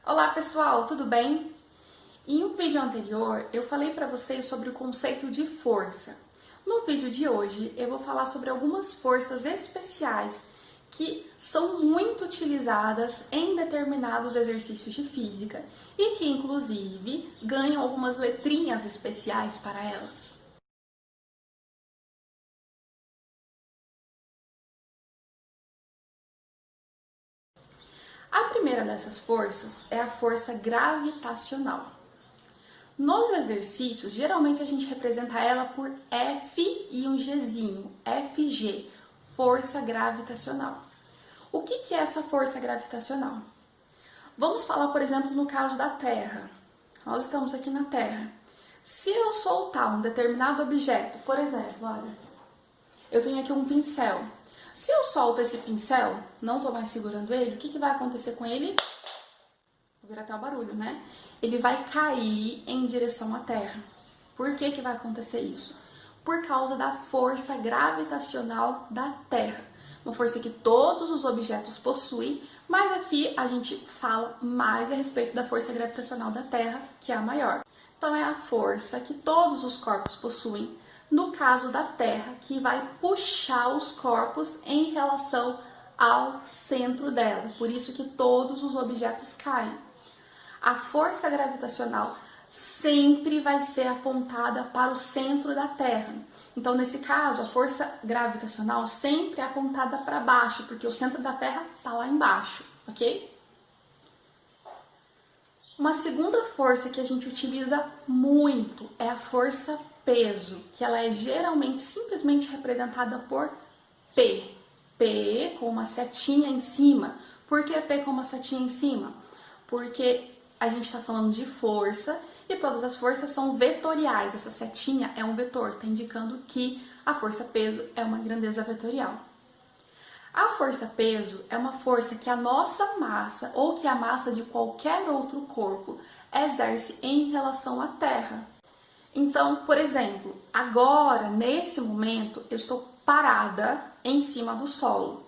Olá pessoal, tudo bem? Em um vídeo anterior eu falei para vocês sobre o conceito de força. No vídeo de hoje eu vou falar sobre algumas forças especiais que são muito utilizadas em determinados exercícios de física e que inclusive ganham algumas letrinhas especiais para elas. A primeira dessas forças é a força gravitacional. Nos exercícios, geralmente a gente representa ela por F e um Gzinho, FG, força gravitacional. O que é essa força gravitacional? Vamos falar, por exemplo, no caso da Terra. Nós estamos aqui na Terra. Se eu soltar um determinado objeto, por exemplo, olha, eu tenho aqui um pincel. Se eu solto esse pincel, não estou mais segurando ele, o que vai acontecer com ele? Vou virar até o barulho, né? Ele vai cair em direção à Terra. Por que vai acontecer isso? Por causa da força gravitacional da Terra. Uma força que todos os objetos possuem, mas aqui a gente fala mais a respeito da força gravitacional da Terra, que é a maior. Então é a força que todos os corpos possuem, no caso da Terra, que vai puxar os corpos em relação ao centro dela. Por isso que todos os objetos caem. A força gravitacional sempre vai ser apontada para o centro da Terra. Então, nesse caso, a força gravitacional sempre é apontada para baixo, porque o centro da Terra está lá embaixo, ok? Uma segunda força que a gente utiliza muito é a força peso, que ela é geralmente simplesmente representada por P. P com uma setinha em cima. Por que P com uma setinha em cima? Porque a gente está falando de força e todas as forças são vetoriais. Essa setinha é um vetor, está indicando que a força peso é uma grandeza vetorial. A força peso é uma força que a nossa massa ou que a massa de qualquer outro corpo exerce em relação à Terra. Então, por exemplo, agora, nesse momento, eu estou parada em cima do solo.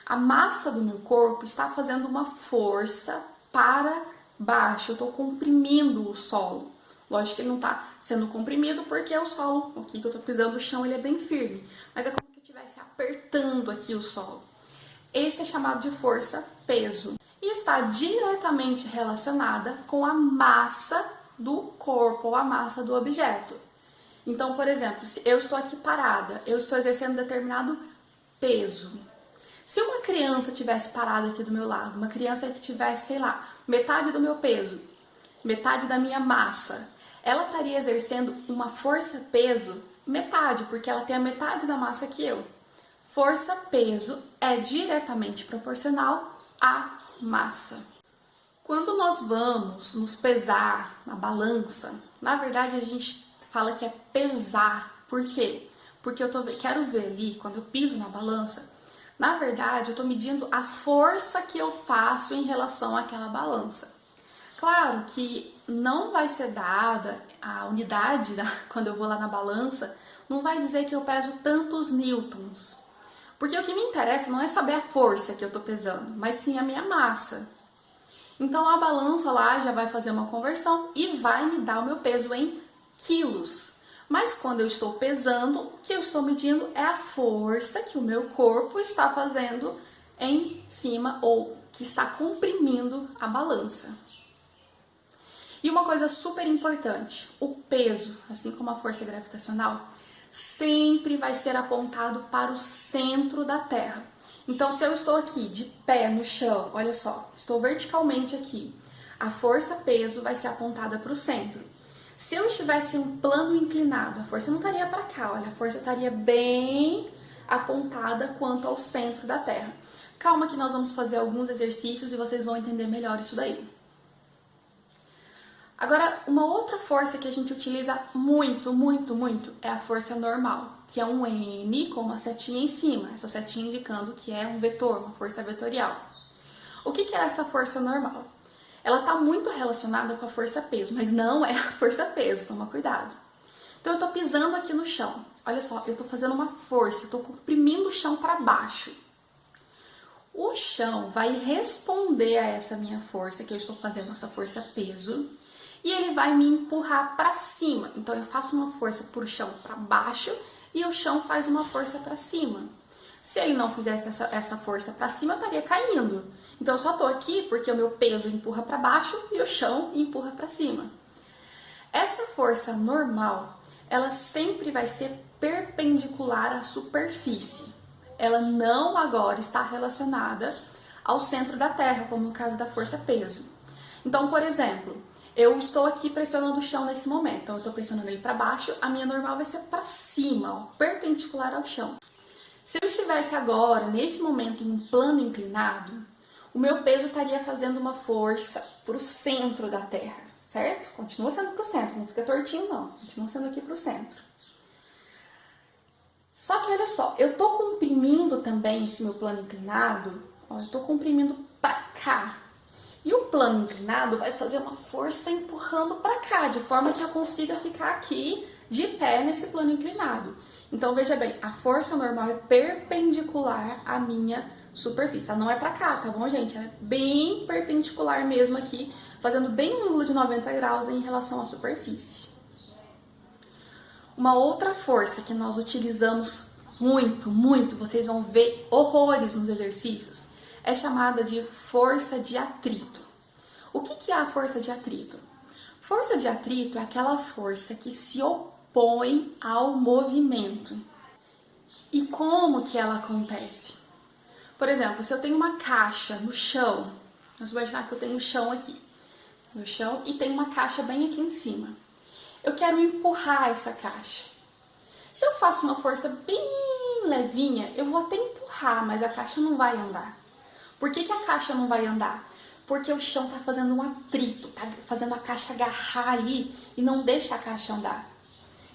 A massa do meu corpo está fazendo uma força para baixo, eu estou comprimindo o solo. Lógico que ele não está sendo comprimido porque o solo, aqui que eu estou pisando no chão, ele é bem firme. Mas é como se eu estivesse apertando aqui o solo. Esse é chamado de força peso. E está diretamente relacionada com a massa do corpo ou a massa do objeto. Então, por exemplo, se eu estou aqui parada, eu estou exercendo determinado peso. Se uma criança tivesse parada aqui do meu lado, uma criança que tivesse, sei lá, metade do meu peso, metade da minha massa, ela estaria exercendo uma força-peso metade, porque ela tem a metade da massa que eu. Força-peso é diretamente proporcional à massa. Quando nós vamos nos pesar na balança, na verdade a gente fala que é pesar. Por quê? Porque eu quero ver ali, quando eu piso na balança, na verdade, eu estou medindo a força que eu faço em relação àquela balança. Claro que não vai ser dada a unidade, quando eu vou lá na balança, não vai dizer que eu peso tantos newtons. Porque o que me interessa não é saber a força que eu estou pesando, mas sim a minha massa. Então a balança lá já vai fazer uma conversão e vai me dar o meu peso em quilos. Mas quando eu estou pesando, o que eu estou medindo é a força que o meu corpo está fazendo em cima ou que está comprimindo a balança. E uma coisa super importante, o peso, assim como a força gravitacional, sempre vai ser apontado para o centro da Terra. Então, se eu estou aqui de pé no chão, olha só, estou verticalmente aqui, a força-peso vai ser apontada para o centro. Se eu estivesse em um plano inclinado, a força não estaria para cá, olha, a força estaria bem apontada quanto ao centro da Terra. Calma que nós vamos fazer alguns exercícios e vocês vão entender melhor isso daí. Agora, uma outra força que a gente utiliza muito é a força normal, que é um N com uma setinha em cima, essa setinha indicando que é um vetor, uma força vetorial. O que é essa força normal? Ela está muito relacionada com a força-peso, mas não é a força-peso, toma cuidado. Então eu estou pisando aqui no chão, olha só, eu estou fazendo uma força, eu estou comprimindo o chão para baixo. O chão vai responder a essa minha força, que eu estou fazendo essa força peso, e ele vai me empurrar para cima. Então eu faço uma força para o chão para baixo e o chão faz uma força para cima. Se ele não fizesse essa força para cima, eu estaria caindo. Então eu só estou aqui porque o meu peso empurra para baixo e o chão empurra para cima. Essa força normal, ela sempre vai ser perpendicular à superfície. Ela não agora está relacionada ao centro da Terra, como no caso da força-peso. Então, por exemplo, eu estou aqui pressionando o chão nesse momento. Então, eu estou pressionando ele para baixo, a minha normal vai ser para cima, ó, perpendicular ao chão. Se eu estivesse agora, nesse momento, em um plano inclinado, o meu peso estaria fazendo uma força para o centro da Terra, certo? Continua sendo para o centro, não fica tortinho não, continua sendo aqui para o centro. Só que olha só, eu tô comprimindo também esse meu plano inclinado, ó, eu tô comprimindo para cá. E o plano inclinado vai fazer uma força empurrando para cá, de forma que eu consiga ficar aqui de pé nesse plano inclinado. Então veja bem, a força normal é perpendicular à minha superfície. Ela não é para cá, tá bom, gente? É bem perpendicular mesmo aqui, fazendo bem um ângulo de 90 graus em relação à superfície. Uma outra força que nós utilizamos muito, vocês vão ver horrores nos exercícios, é chamada de força de atrito. O que é a força de atrito? Força de atrito é aquela força que se opõe ao movimento. E como que ela acontece? Por exemplo, se eu tenho uma caixa no chão, vamos imaginar que eu tenho um chão aqui, no chão, e tem uma caixa bem aqui em cima. Eu quero empurrar essa caixa. Se eu faço uma força bem levinha, eu vou até empurrar, mas a caixa não vai andar. Por que a caixa não vai andar? Porque o chão está fazendo um atrito, está fazendo a caixa agarrar ali e não deixa a caixa andar.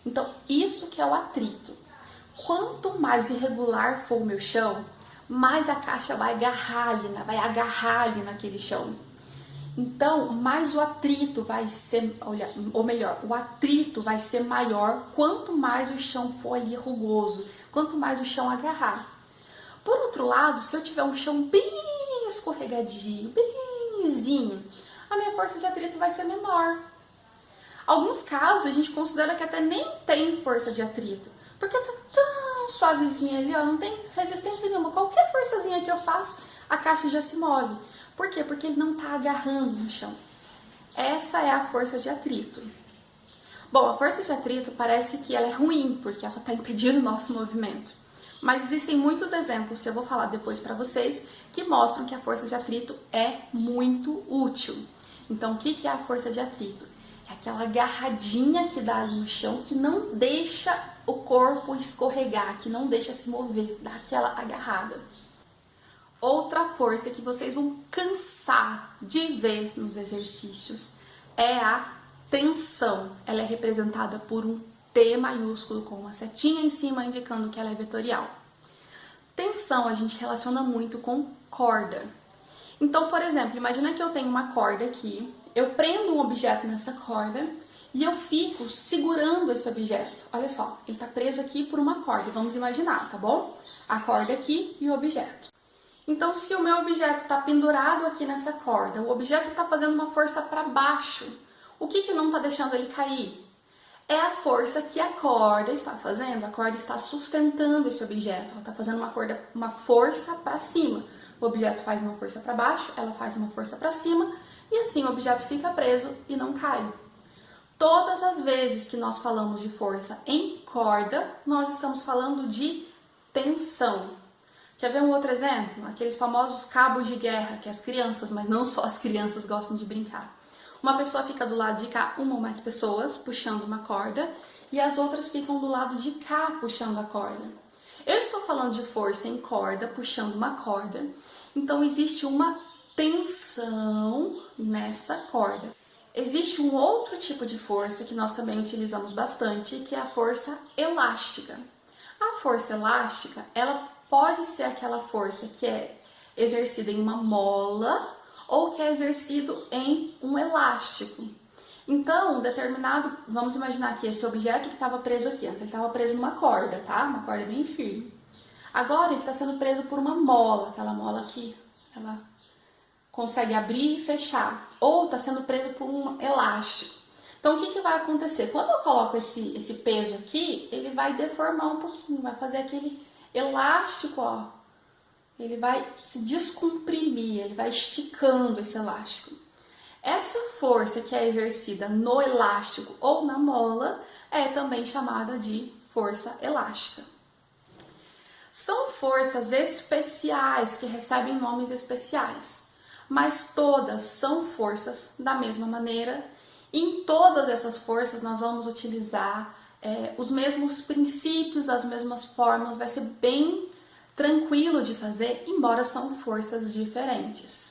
Então, isso que é o atrito. Quanto mais irregular for o meu chão, mais a caixa vai agarrar ali naquele chão. Então, mais o atrito vai ser, ou melhor, o atrito vai ser maior quanto mais o chão for ali rugoso, quanto mais o chão agarrar. Por outro lado, se eu tiver um chão bem escorregadio, bem lisinho, a minha força de atrito vai ser menor. Alguns casos a gente considera que até nem tem força de atrito, porque tá tão suavezinho ali, ó, não tem resistência nenhuma. Qualquer forçazinha que eu faço, a caixa já se move. Por quê? Porque ele não tá agarrando no chão. Essa é a força de atrito. Bom, a força de atrito parece que ela é ruim, porque ela está impedindo o nosso movimento. Mas existem muitos exemplos que eu vou falar depois para vocês que mostram que a força de atrito é muito útil. Então, o que é a força de atrito? É aquela agarradinha que dá ali no chão que não deixa o corpo escorregar, que não deixa se mover, dá aquela agarrada. Outra força que vocês vão cansar de ver nos exercícios é a tensão. Ela é representada por um T maiúsculo com uma setinha em cima indicando que ela é vetorial. Tensão a gente relaciona muito com corda. Então, por exemplo, imagina que eu tenho uma corda aqui, eu prendo um objeto nessa corda e eu fico segurando esse objeto. Olha só, ele está preso aqui por uma corda, vamos imaginar, tá bom? A corda aqui e o objeto. Então, se o meu objeto está pendurado aqui nessa corda, o objeto está fazendo uma força para baixo, o que não está deixando ele cair? É a força que a corda está fazendo. A corda está sustentando esse objeto, ela está fazendo uma força para cima. O objeto faz uma força para baixo, ela faz uma força para cima, e assim o objeto fica preso e não cai. Todas as vezes que nós falamos de força em corda, nós estamos falando de tensão. Quer ver um outro exemplo? Aqueles famosos cabos de guerra que as crianças, mas não só as crianças, gostam de brincar. Uma pessoa fica do lado de cá, uma ou mais pessoas, puxando uma corda, e as outras ficam do lado de cá, puxando a corda. Eu estou falando de força em corda, puxando uma corda, então existe uma tensão nessa corda. Existe um outro tipo de força que nós também utilizamos bastante, que é a força elástica. A força elástica, ela pode ser aquela força que é exercida em uma mola ou que é exercido em um elástico. Então, vamos imaginar que esse objeto que estava preso aqui, antes ele estava preso numa corda, tá? Uma corda bem firme. Agora ele está sendo preso por uma mola, aquela mola que ela consegue abrir e fechar, ou está sendo preso por um elástico. Então o que vai acontecer? Quando eu coloco esse peso aqui, ele vai deformar um pouquinho, vai fazer aquele elástico, ó, ele vai se descomprimir, ele vai esticando esse elástico. Essa força que é exercida no elástico ou na mola é também chamada de força elástica. São forças especiais que recebem nomes especiais, mas todas são forças da mesma maneira. E em todas essas forças nós vamos utilizar os mesmos princípios, as mesmas formas, vai ser bem tranquilo de fazer, embora são forças diferentes.